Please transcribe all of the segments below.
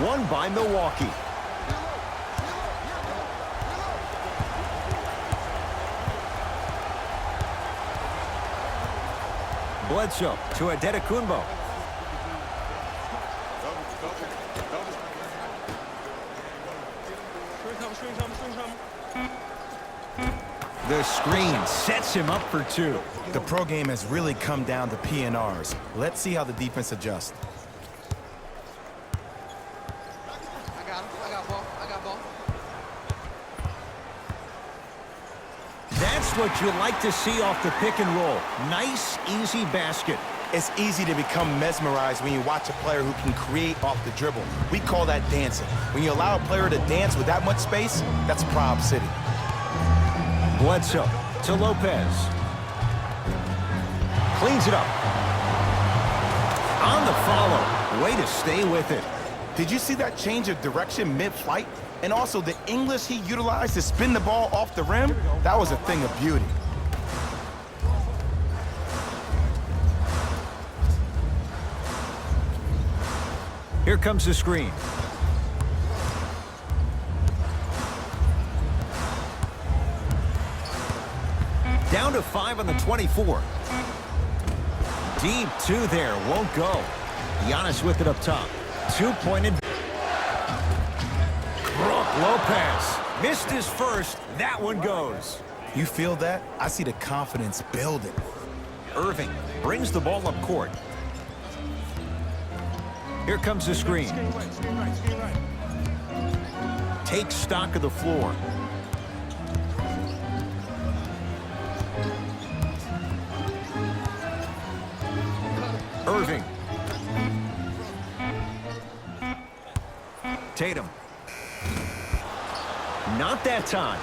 won by Milwaukee. Bledsoe to Adetokunbo. The screen sets him up for two. The pro game has really come down to PNRs. Let's see how the defense adjusts. I got ball. That's what you like to see off the pick and roll. Nice, easy basket. It's easy to become mesmerized when you watch a player who can create off the dribble. We call that dancing. When you allow a player to dance with that much space, that's Prob City. Bledsoe to Lopez. Cleans it up. On the follow. Way to stay with it. Did you see that change of direction mid-flight? And also the English he utilized to spin the ball off the rim? That was a thing of beauty. Here comes the screen. Down to 5 on the 24. Deep two there, won't go. Giannis with it up top. Two-pointed. Brook Lopez missed his first. That one goes. You feel that? I see the confidence building. Irving brings the ball up court. Here comes the screen. Takes stock of the floor. Irving. Tatum. Not that time.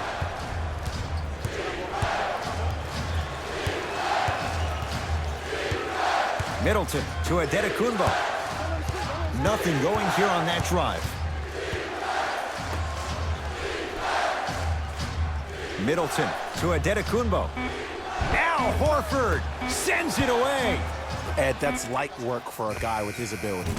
Middleton to Adetokunbo. Nothing going here on that drive. Middleton to Adetokunbo. Now Horford sends it away. Ed, that's light work for a guy with his ability.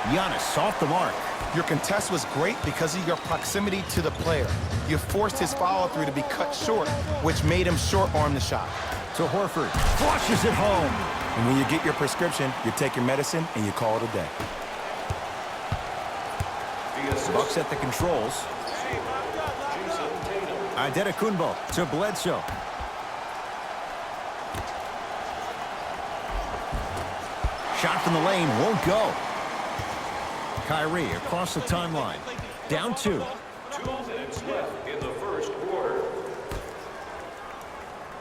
Giannis off the mark. Your contest was great because of your proximity to the player. You forced his follow-through to be cut short, which made him short-arm the shot. To Horford. Flushes it home. And when you get your prescription, you take your medicine and you call it a day. Bucks at the controls. Adetokunbo to Bledsoe. Shot from the lane won't go. Kyrie across the timeline. Down 2. 2 minutes left in the first quarter.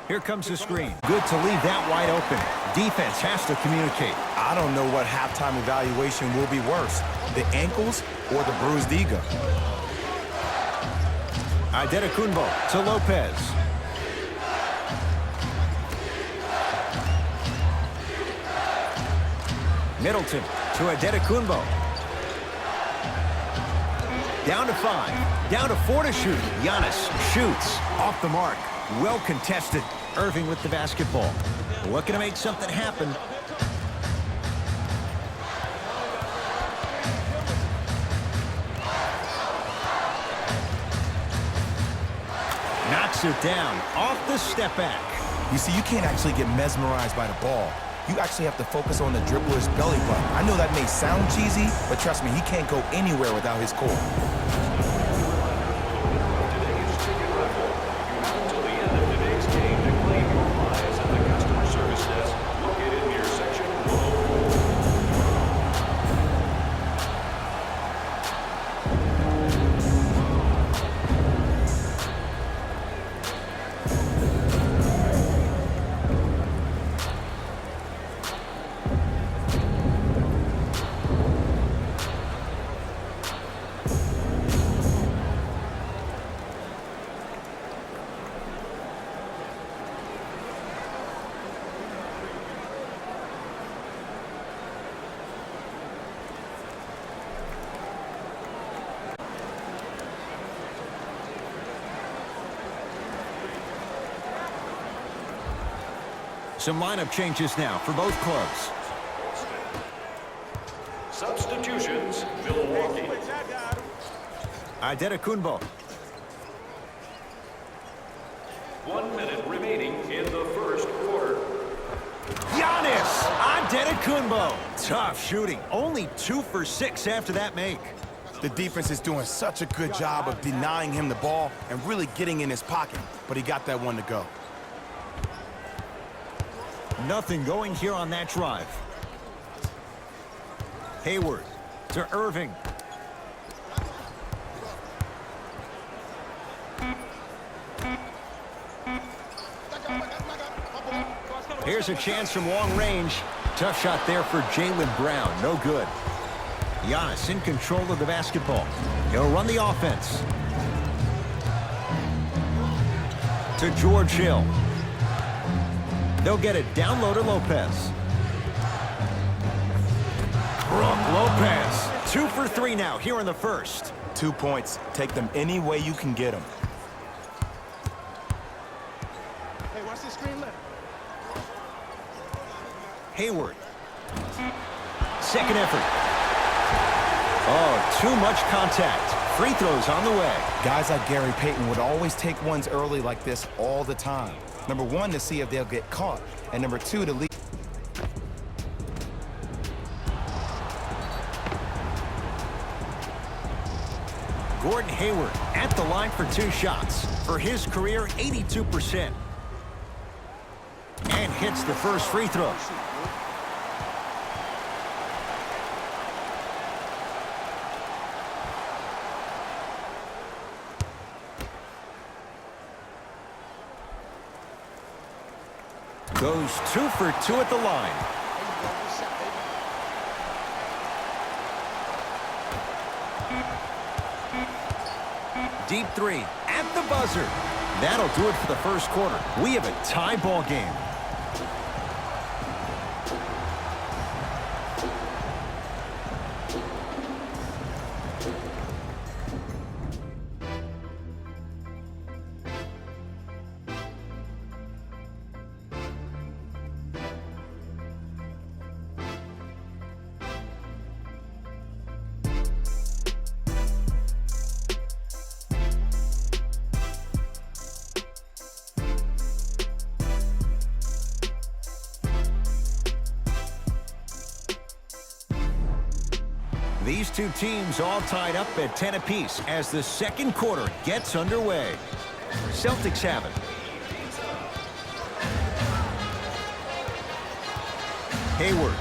Here comes the screen. Good to leave that wide open. Defense has to communicate. I don't know what halftime evaluation will be worse, the ankles or the bruised ego. Adetokunbo to Lopez. Middleton to Adetokunbo. Down to 5. Down to 4 to shoot. Giannis shoots off the mark. Well contested. Irving with the basketball. Looking to make something happen. Knocks it down off the step back. You see, you can't actually get mesmerized by the ball. You actually have to focus on the dribbler's belly button. I know that may sound cheesy, but trust me, he can't go anywhere without his core. Today's ticket raffle. You have until the end of today's game to claim your prize at the customer service desk located near section 104. Some lineup changes now for both clubs. Substitutions, Milwaukee. Antetokounmpo. 1 minute remaining in the first quarter. Giannis Antetokounmpo. Tough shooting. Only 2 for 6 after that make. The defense is doing such a good job of denying him the ball and really getting in his pocket, but he got that one to go. Nothing going here on that drive. Hayward to Irving. Here's a chance from long range. Tough shot there for Jaylen Brown. No good. Giannis in control of the basketball. He'll run the offense. To George Hill. They'll get it down low to Lopez. Brook Lopez. 2 for 3 now here in the first. 2 points. Take them any way you can get them. Hey, watch this screen left. Hayward. Second effort. Oh, too much contact. Free throws on the way. Guys like Gary Payton would always take ones early like this all the time. Number 1, to see if they'll get caught. And number 2, to lead. Gordon Hayward at the line for 2 shots. For his career, 82%. And hits the first free throw. Goes 2 for 2 at the line. Deep 3 at the buzzer. That'll do it for the first quarter. We have a tie ball game. These two teams all tied up at 10 apiece as the second quarter gets underway. Celtics have it. Hayward.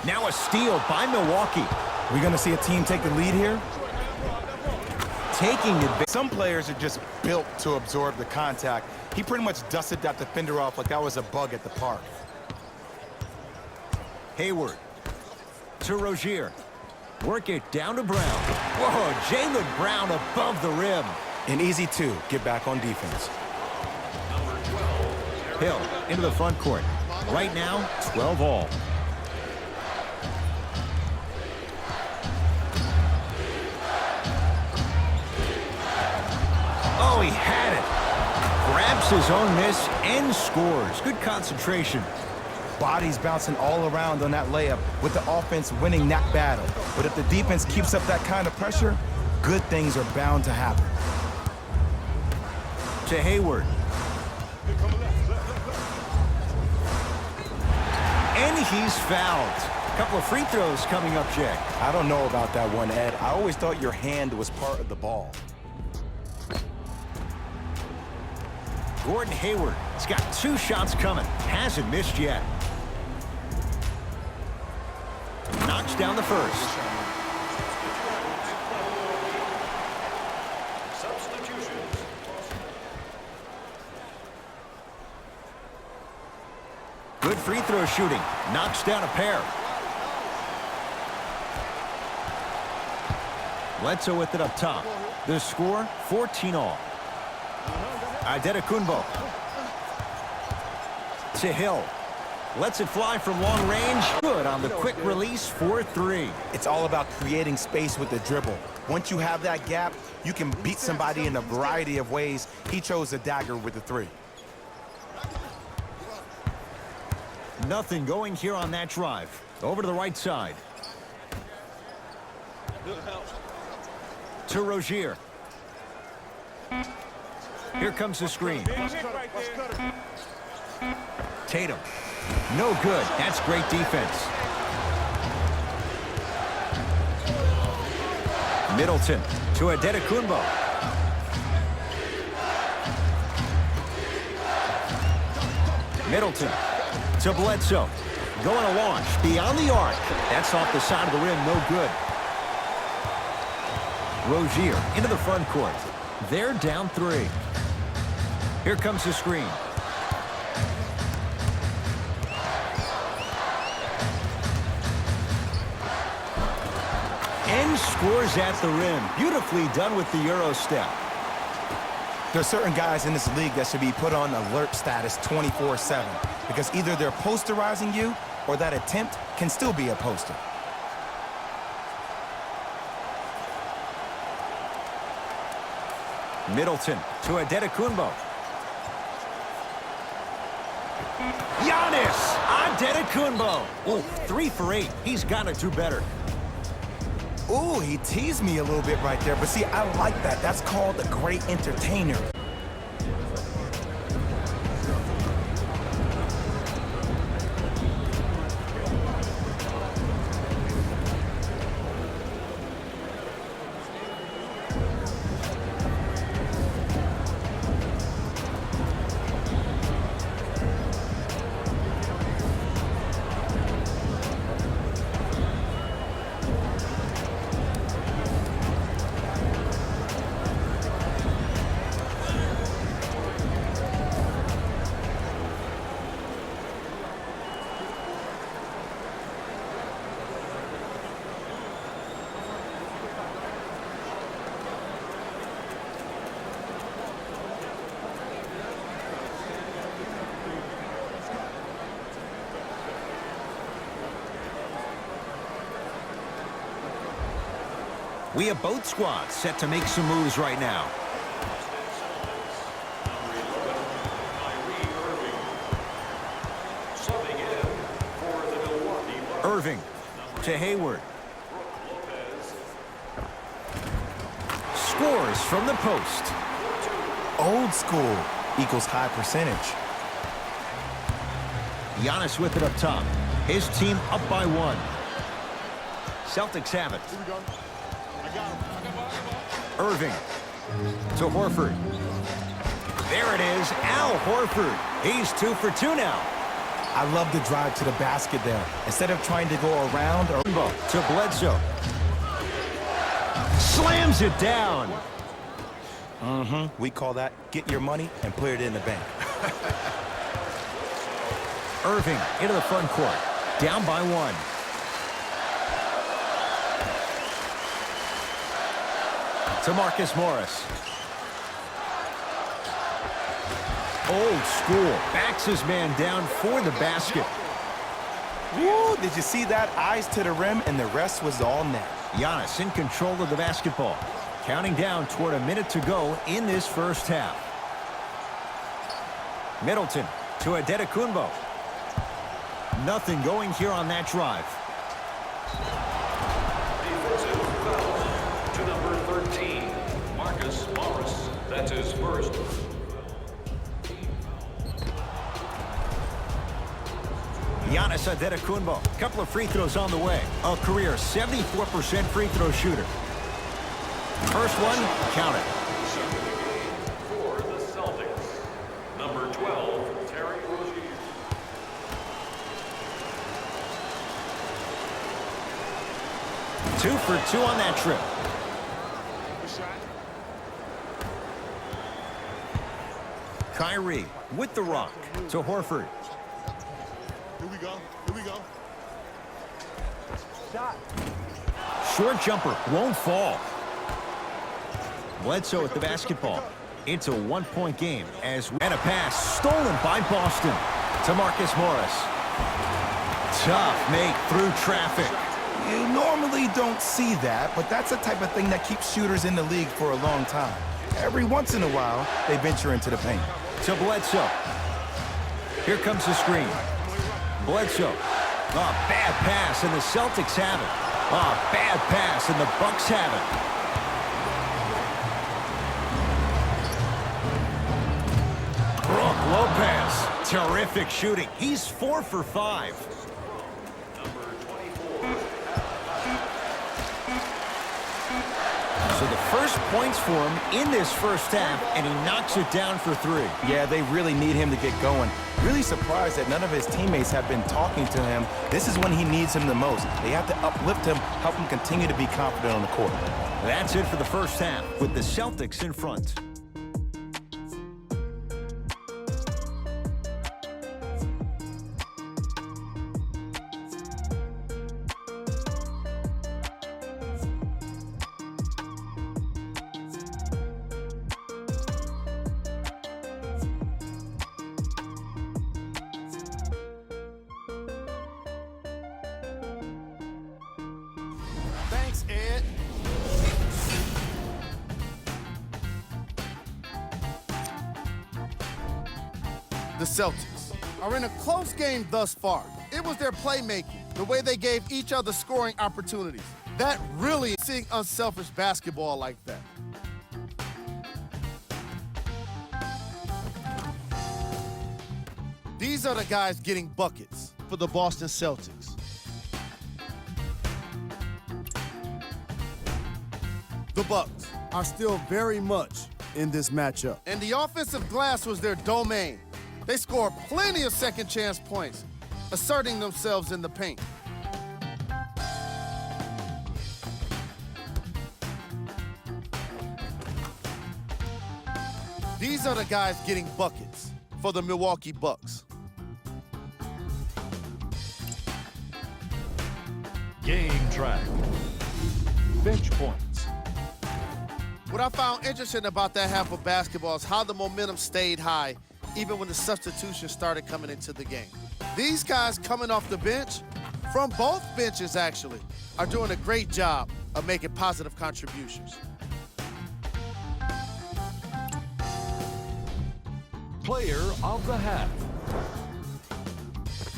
Now a steal by Milwaukee. We're going to see a team take the lead here. Taking advantage. Some players are just built to absorb the contact. He pretty much dusted that defender off like that was a bug at the park. Hayward. To Rozier. Work it down to Brown. Whoa, Jaylen Brown above the rim. An easy 2. Get back on defense. Hill into the front court. Right now, 12 all. Oh, he had it. Grabs his own miss and scores. Good concentration. Bodies bouncing all around on that layup with the offense winning that battle. But if the defense keeps up that kind of pressure, good things are bound to happen. To Hayward. And he's fouled. A couple of free throws coming up, Jay. I don't know about that one, Ed. I always thought your hand was part of the ball. Gordon Hayward has got 2 shots coming. Hasn't missed yet. Knocks down the first. Substitutions. Good free throw shooting. Knocks down a pair. Bledsoe with it up top. The score, 14 all. Antetokounmpo. To Hill. Lets it fly from long range. Good on the quick release for 3. It's all about creating space with the dribble. Once you have that gap, you can beat somebody in a variety of ways. He chose the dagger with the 3. Nothing going here on that drive. Over to the right side. To Rozier. Here comes the screen. Tatum. No good. That's great defense. Middleton to Adetokunbo. Middleton to Bledsoe. Going to launch beyond the arc. That's off the side of the rim. No good. Rozier into the front court. They're down 3. Here comes the screen. And scores at the rim. Beautifully done with the Euro step. There's certain guys in this league that should be put on alert status 24/7 because either they're posterizing you or that attempt can still be a poster. Middleton to Adetokunbo. Giannis Adetokunbo. Ooh, 3 for 8. He's got to do better. Ooh, he teased me a little bit right there, but see, I like that. That's called a great entertainer. We have both squads set to make some moves right now. Subbing in for the Milwaukee Bucks. Irving to Hayward. Scores from the post. Old school equals high percentage. Giannis with it up top. His team up by 1. Celtics have it. Irving to Horford. There it is, Al Horford. He's 2 for 2 now. I love the drive to the basket there. Instead of trying to go around or... To Bledsoe. Slams it down. We call that get your money and put it in the bank. Irving into the front court. Down by 1. To Marcus Morris. Old school. Backs his man down for the basket. Woo, did you see that? Eyes to the rim, and the rest was all net. Giannis in control of the basketball. Counting down toward a minute to go in this first half. Middleton to Adetokunbo. Nothing going here on that drive. Defensive foul to number 13, Marcus Morris. That's his first. Giannis Adetokunbo. Couple of free throws on the way. A career 74% free throw shooter. First one, count it. For the Celtics, number 12, Terry Rozier. Two for 2 on that trip. Kyrie with the rock to Horford. Here we go. Here we go. Shot. Short jumper won't fall. Bledsoe with the basketball. It's a 1-point game and a pass stolen by Boston to Marcus Morris. Tough make through traffic. You normally don't see that, but that's the type of thing that keeps shooters in the league for a long time. Every once in a while, they venture into the paint. To Bledsoe. Here comes the screen. Bledsoe. A bad pass, and the Celtics have it. Oh, bad pass, and the Bucks have it. Brook Lopez, terrific shooting. He's 4 for 5. So the first points for him in this first half, and he knocks it down for 3. Yeah, they really need him to get going. Really surprised that none of his teammates have been talking to him. This is when he needs him the most. They have to uplift him, help him continue to be confident on the court. That's it for the first half, with the Celtics in front. Thanks, Ed. The Celtics are in a close game thus far. It was their playmaking, the way they gave each other scoring opportunities. That really is seeing unselfish basketball like that. These are the guys getting buckets for the Boston Celtics. The Bucks are still very much in this matchup. And the offensive glass was their domain. They scored plenty of second chance points, asserting themselves in the paint. These are the guys getting buckets for the Milwaukee Bucks. Game track. Bench points. What I found interesting about that half of basketball is how the momentum stayed high even when the substitutions started coming into the game. These guys coming off the bench, from both benches actually, are doing a great job of making positive contributions. Player of the half.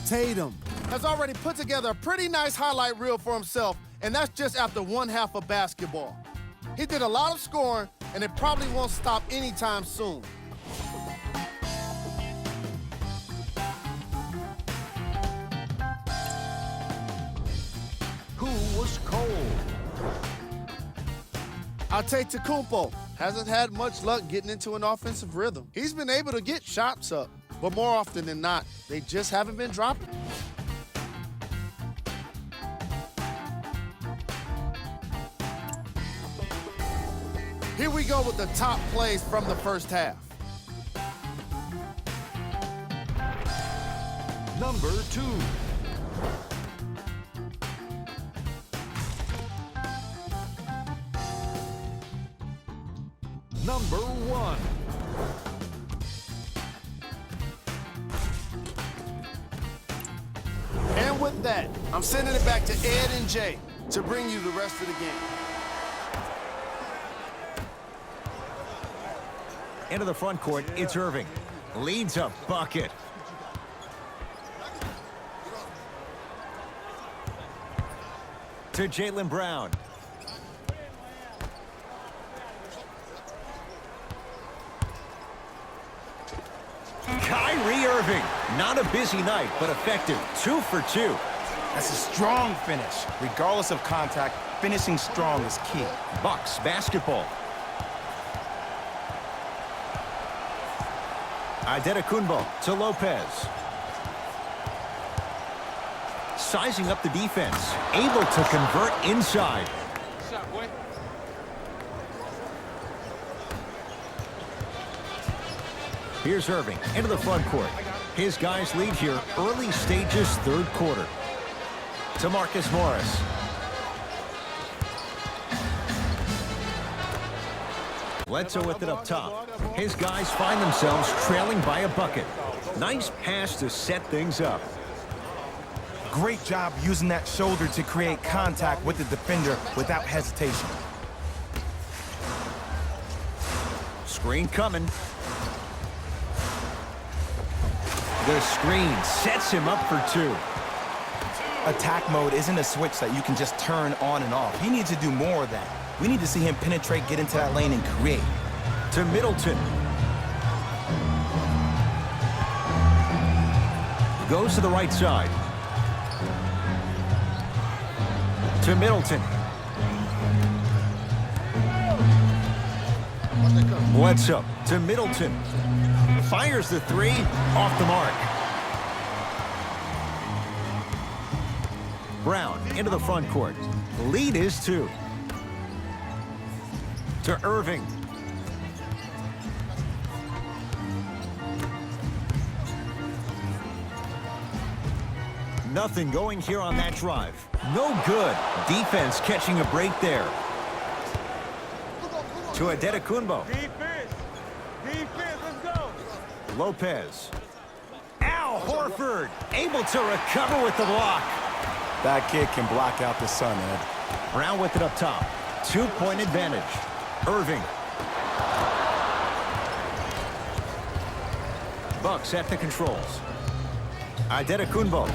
Tatum has already put together a pretty nice highlight reel for himself, and that's just after one half of basketball. He did a lot of scoring, and it probably won't stop anytime soon. Who was cold? Antetokounmpo hasn't had much luck getting into an offensive rhythm. He's been able to get shots up, but more often than not, they just haven't been dropping. Here we go with the top plays from the first half. Number 2. Number 1. And with that, I'm sending it back to Ed and Jay to bring you the rest of the game. Into the front court, it's Irving. Leads a bucket. To Jaylen Brown. Kyrie Irving. Not a busy night, but effective. 2 for 2. That's a strong finish. Regardless of contact, finishing strong is key. Bucks basketball. Antetokounmpo to Lopez. Sizing up the defense. Able to convert inside. Here's Irving into the front court. His guys lead here early stages, third quarter. To Marcus Morris. Bledsoe with it up top. His guys find themselves trailing by a bucket. Nice pass to set things up. Great job using that shoulder to create contact with the defender without hesitation. Screen coming. The screen sets him up for 2. Attack mode isn't a switch that you can just turn on and off. He needs to do more of that. We need to see him penetrate, get into that lane, and create. To Middleton. Goes to the right side. To Middleton. Bledsoe to Middleton. Fires the three. Off the mark. Brown into the front court. Lead is 2. To Irving. Nothing going here on that drive. No good. Defense catching a break there. To Adetokunbo. Defense, let's go. Lopez. Al Horford able to recover with the block. That kid can block out the sun, Ed. Brown with it up top. 2-point advantage. Irving. Bucks at the controls. Adetokunbo.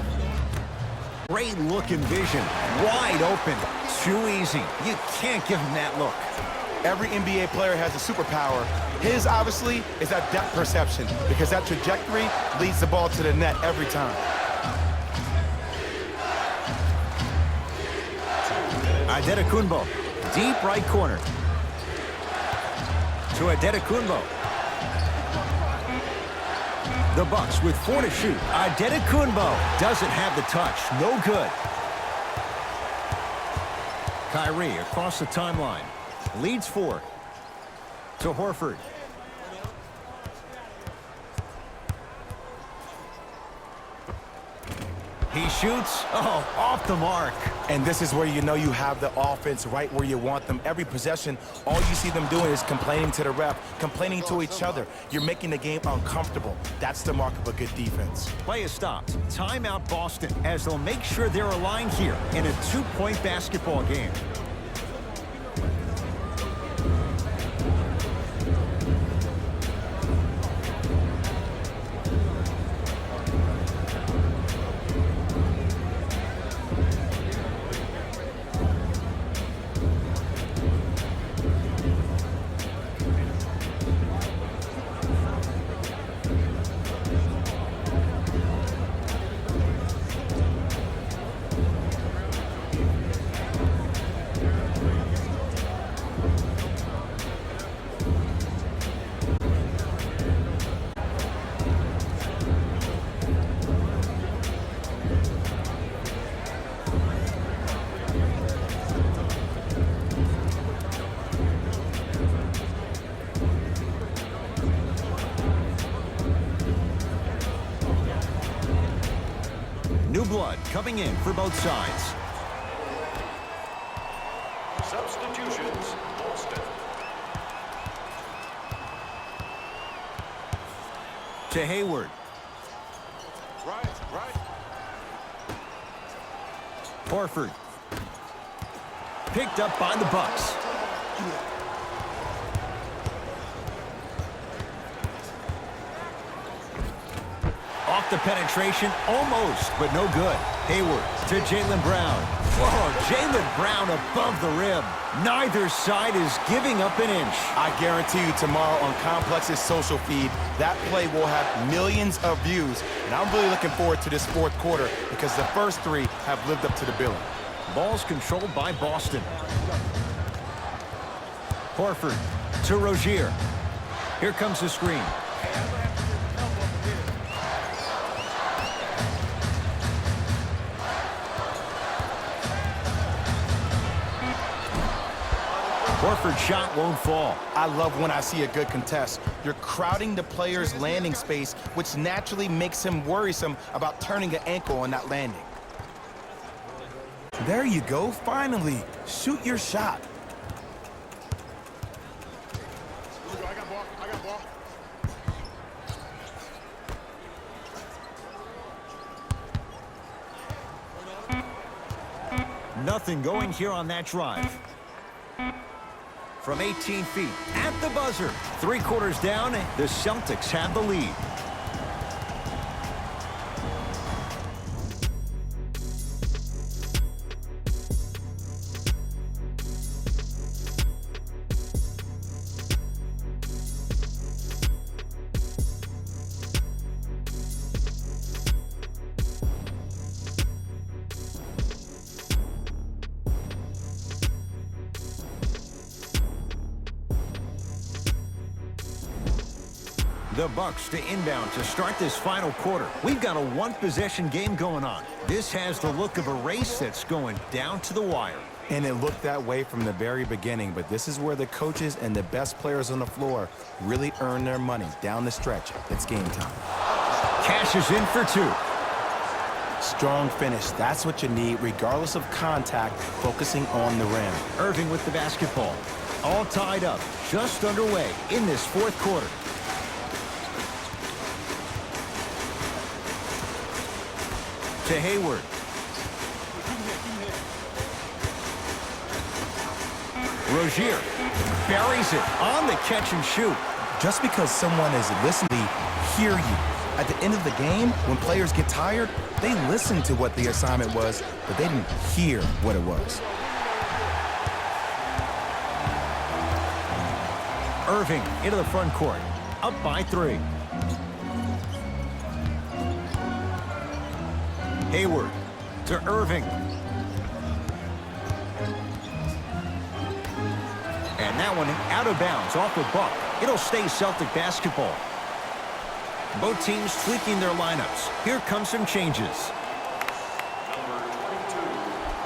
Great look and vision. Wide open. Too easy. You can't give him that look. Every NBA player has a superpower. His, obviously, is that depth perception, because that trajectory leads the ball to the net every time. Adetokunbo. Deep right corner. To Adetokunbo. The Bucks with 4 to shoot. Adetokunbo doesn't have the touch. No good. Kyrie across the timeline. Leads 4. To Horford. He shoots. Oh, off the mark. And this is where you know you have the offense right where you want them. Every possession, all you see them doing is complaining to the ref, complaining to each other. You're making the game uncomfortable. That's the mark of a good defense. Play is stopped. Timeout Boston as they'll make sure they're aligned here in a 2-point basketball game. New blood coming in for both sides. Substitutions, Boston. To Hayward. Right. Horford. Picked up by the Bucks. Off the penetration, almost, but no good. Hayward to Jaylen Brown. Whoa, Jaylen Brown above the rim. Neither side is giving up an inch. I guarantee you tomorrow on Complex's social feed, that play will have millions of views. And I'm really looking forward to this fourth quarter because the first 3 have lived up to the billing. Ball's controlled by Boston. Horford to Rozier. Here comes the screen. Horford's shot won't fall. I love when I see a good contest. You're crowding the player's landing space, which naturally makes him worrisome about turning an ankle on that landing. There you go, finally. Shoot your shot. I got ball. Nothing going here on that drive. From 18 feet at the buzzer. 3 quarters down, the Celtics have the lead. The Bucks to inbound to start this final quarter. We've got a one-possession game going on. This has the look of a race that's going down to the wire. And it looked that way from the very beginning, but this is where the coaches and the best players on the floor really earn their money down the stretch. It's game time. Cashes in for two. Strong finish. That's what you need, regardless of contact, focusing on the rim. Irving with the basketball. All tied up, just underway in this fourth quarter. To Hayward. Rozier buries it on the catch and shoot. Just because someone is listening, hear you. At the end of the game, when players get tired, they listen to what the assignment was, but they didn't hear what it was. Irving into the front court, up by 3. Hayward to Irving. And that one out of bounds off the buck. It'll stay Celtic basketball. Both teams tweaking their lineups. Here come some changes. Number 22,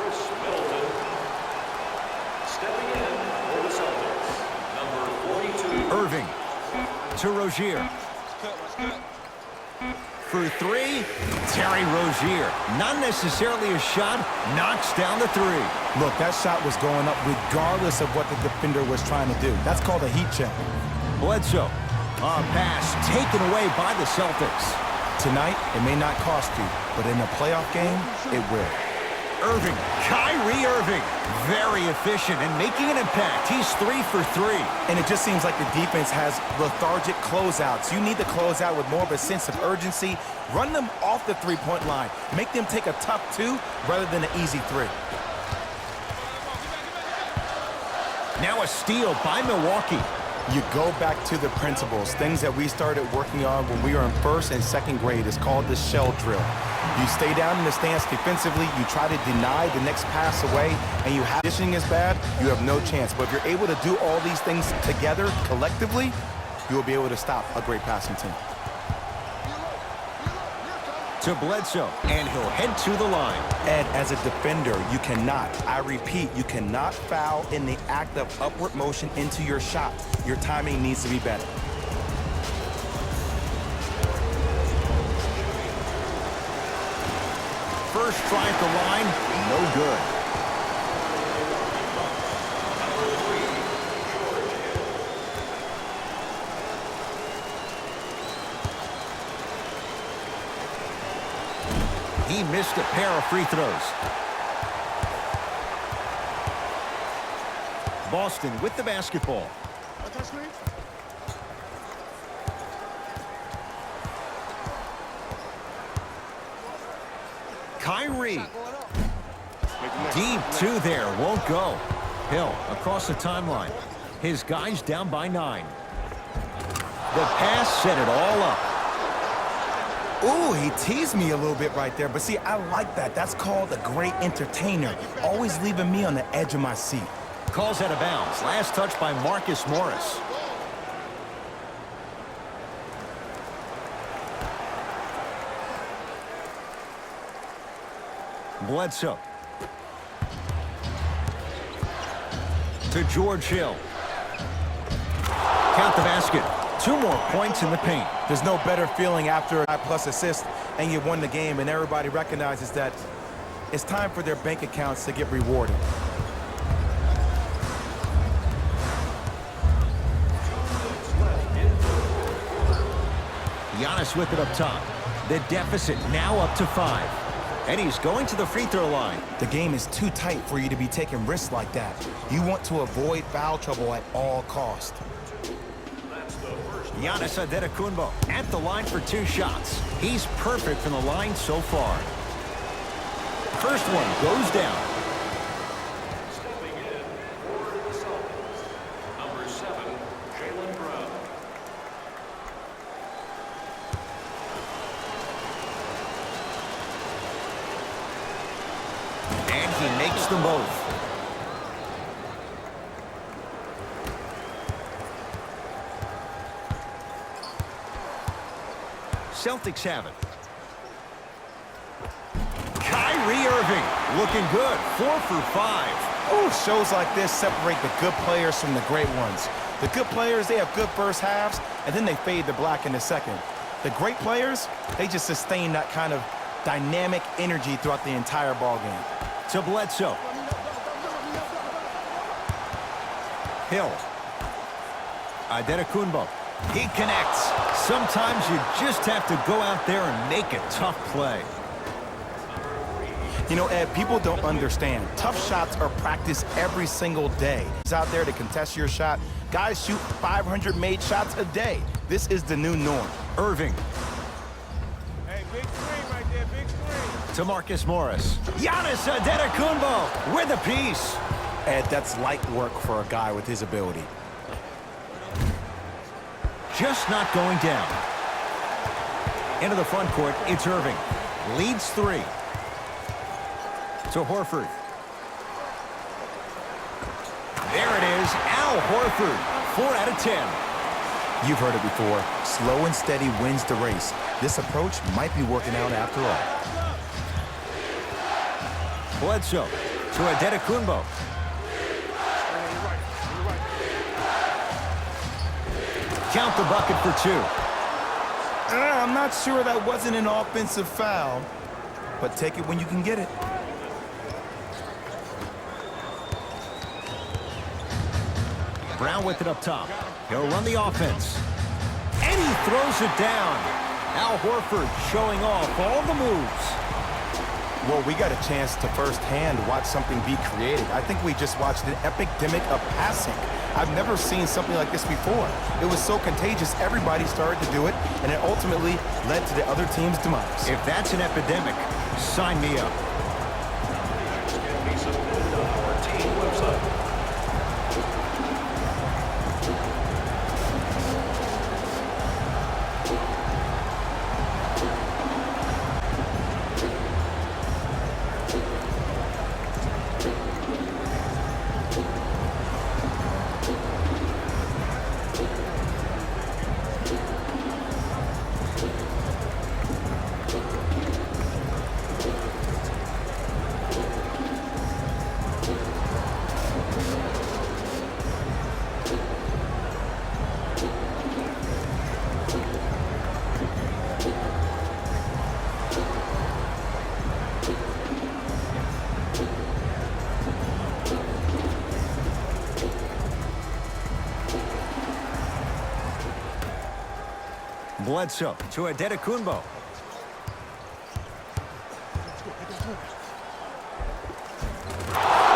Chris Middleton. Stepping in for the Celtics. Number 42. Irving to Rozier. For 3, Terry Rozier. Not necessarily a shot, knocks down the 3. Look, that shot was going up regardless of what the defender was trying to do. That's called a heat check. Bledsoe. A pass taken away by the Celtics. Tonight, it may not cost you, but in a playoff game, it will. Irving, Kyrie Irving, very efficient and making an impact. He's 3 for 3. And it just seems like the defense has lethargic closeouts. You need to close out with more of a sense of urgency. Run them off the three-point line. Make them take a tough 2 rather than an easy 3. Now a steal by Milwaukee. You go back to the principles, things that we started working on when we were in first and second grade. It's called the shell drill. You stay down in the stance defensively, you try to deny the next pass away, and you have conditioning is bad, you have no chance. But if you're able to do all these things together, collectively, you will be able to stop a great passing team. To Bledsoe, and he'll head to the line. Ed, as a defender, you cannot, I repeat, you cannot foul in the act of upward motion into your shot. Your timing needs to be better. First try at the line, no good. He missed a pair of free throws. Boston with the basketball. Kyrie. Deep 2 there, won't go. Hill across the timeline. His guys down by 9. The pass set it all up. Ooh, he teased me a little bit right there. But see, I like that. That's called a great entertainer. Always leaving me on the edge of my seat. Calls out of bounds. Last touch by Marcus Morris. Bledsoe. To George Hill. Count the basket. 2 more points in the paint. There's no better feeling after a plus assist and you won the game and everybody recognizes that it's time for their bank accounts to get rewarded. Giannis with it up top. The deficit now up to 5. And he's going to the free throw line. The game is too tight for you to be taking risks like that. You want to avoid foul trouble at all costs. Giannis Antetokounmpo at the line for 2 shots. He's perfect from the line so far. First one goes down. Stepping in for the Celtics. Number 7, Jaylen Brown. And he makes them both. Celtics have it. Kyrie Irving looking good. 4 for 5. Ooh, shows like this separate the good players from the great ones. The good players, they have good first halves, and then they fade to black in the second. The great players, they just sustain that kind of dynamic energy throughout the entire ball game. To Bledsoe. Hill. Adetokunbo. He connects. Sometimes you just have to go out there and make a tough play. You know, Ed, people don't understand. Tough shots are practiced every single day. It's out there to contest your shot. Guys shoot 500 made shots a day. This is the new norm. Irving. Hey, big screen right there, big screen. To Marcus Morris. Giannis Adetokunbo with a piece. Ed, that's light work for a guy with his ability. Just not going down. Into the front court, it's Irving. Leads 3. To Horford. There it is, Al Horford. 4 out of 10. You've heard it before. Slow and steady wins the race. This approach might be working out after all. Bledsoe to Adetokunbo. Count the bucket for 2. I'm not sure that wasn't an offensive foul, but take it when you can get it. Brown with it up top. He'll run the offense. And he throws it down. Al Horford showing off all the moves. Well, we got a chance to firsthand watch something be created. I think we just watched an epidemic of passing. I've never seen something like this before. It was so contagious, everybody started to do it, and it ultimately led to the other team's demise. If that's an epidemic, sign me up. Can be submitted on our team website. Bledsoe to Adetokunbo.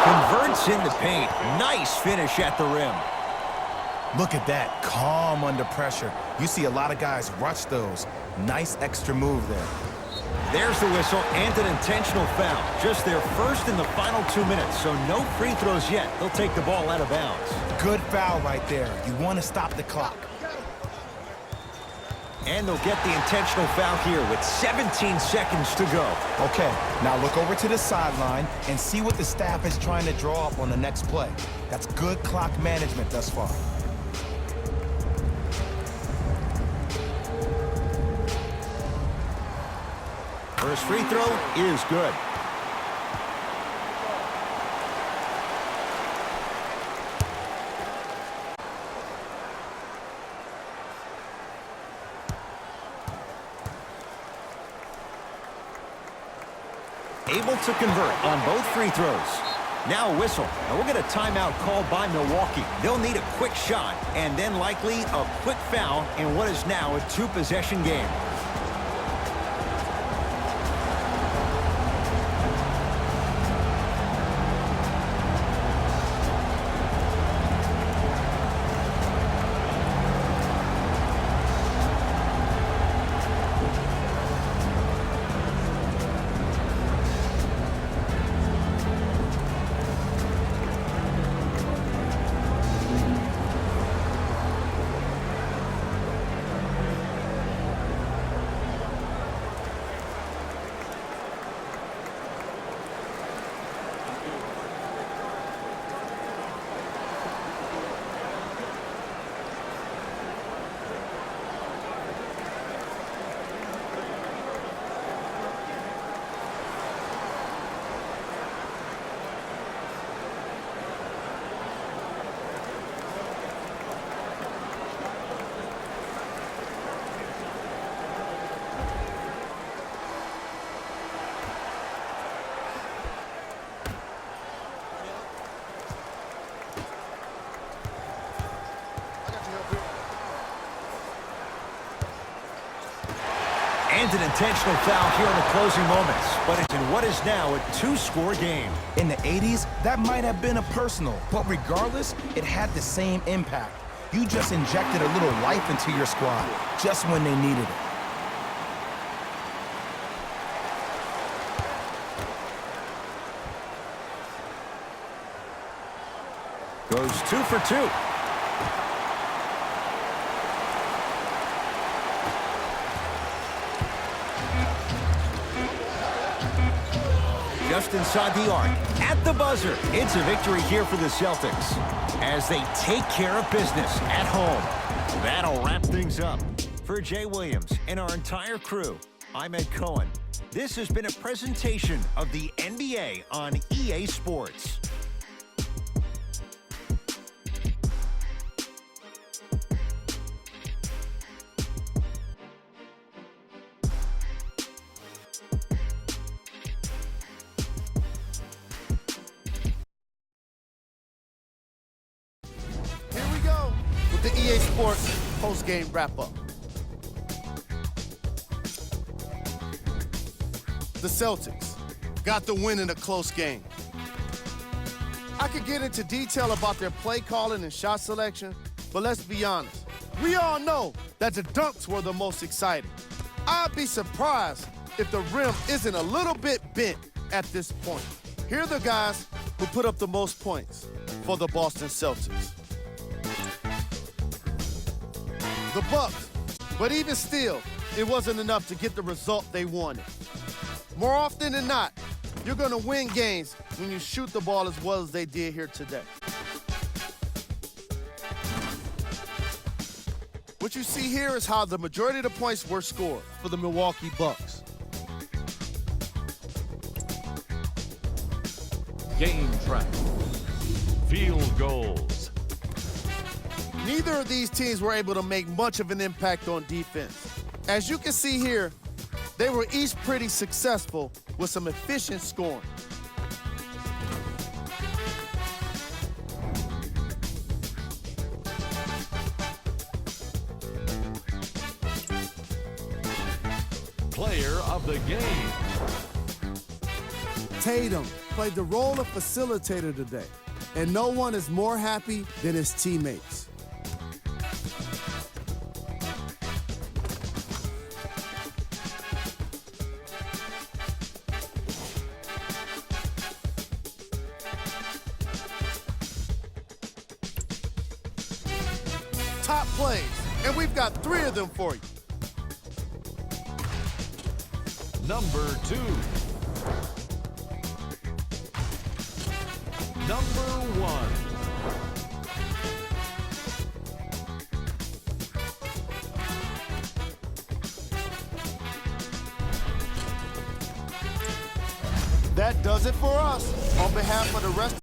Converts in the paint. Nice finish at the rim. Look at that, calm under pressure. You see a lot of guys rush those. Nice extra move there. There's the whistle and an intentional foul. Just their first in the final 2 minutes, so no free throws yet. They'll take the ball out of bounds. Good foul right there. You want to stop the clock. And they'll get the intentional foul here with 17 seconds to go. Okay, now look over to the sideline and see what the staff is trying to draw up on the next play. That's good clock management thus far. First free throw is good. Able to convert on both free throws. Now a whistle, and we'll get a timeout called by Milwaukee. They'll need a quick shot, and then likely a quick foul in what is now a 2-possession game. And an intentional foul here in the closing moments, but it's in what is now a two-score game. In the 80s, that might have been a personal, but regardless, it had the same impact. You just injected a little life into your squad, just when they needed it. Goes 2 for 2. Just inside the arc, at the buzzer. It's a victory here for the Celtics as they take care of business at home. That'll wrap things up. For Jay Williams and our entire crew, I'm Ed Cohen. This has been a presentation of the NBA on EA Sports. The EA Sports post-game wrap-up. The Celtics got the win in a close game. I could get into detail about their play calling and shot selection, but let's be honest. We all know that the dunks were the most exciting. I'd be surprised if the rim isn't a little bit bent at this point. Here are the guys who put up the most points for the Boston Celtics. The Bucks, but even still, it wasn't enough to get the result they wanted. More often than not, you're going to win games when you shoot the ball as well as they did here today. What you see here is how the majority of the points were scored for the Milwaukee Bucks. Game track. Field goals. Neither of these teams were able to make much of an impact on defense. As you can see here, they were each pretty successful with some efficient scoring. Player of the game. Tatum played the role of facilitator today, and no one is more happy than his teammates. Top plays, and we've got 3 of them for you. Number 2. Number 1. That does it for us. On behalf of the rest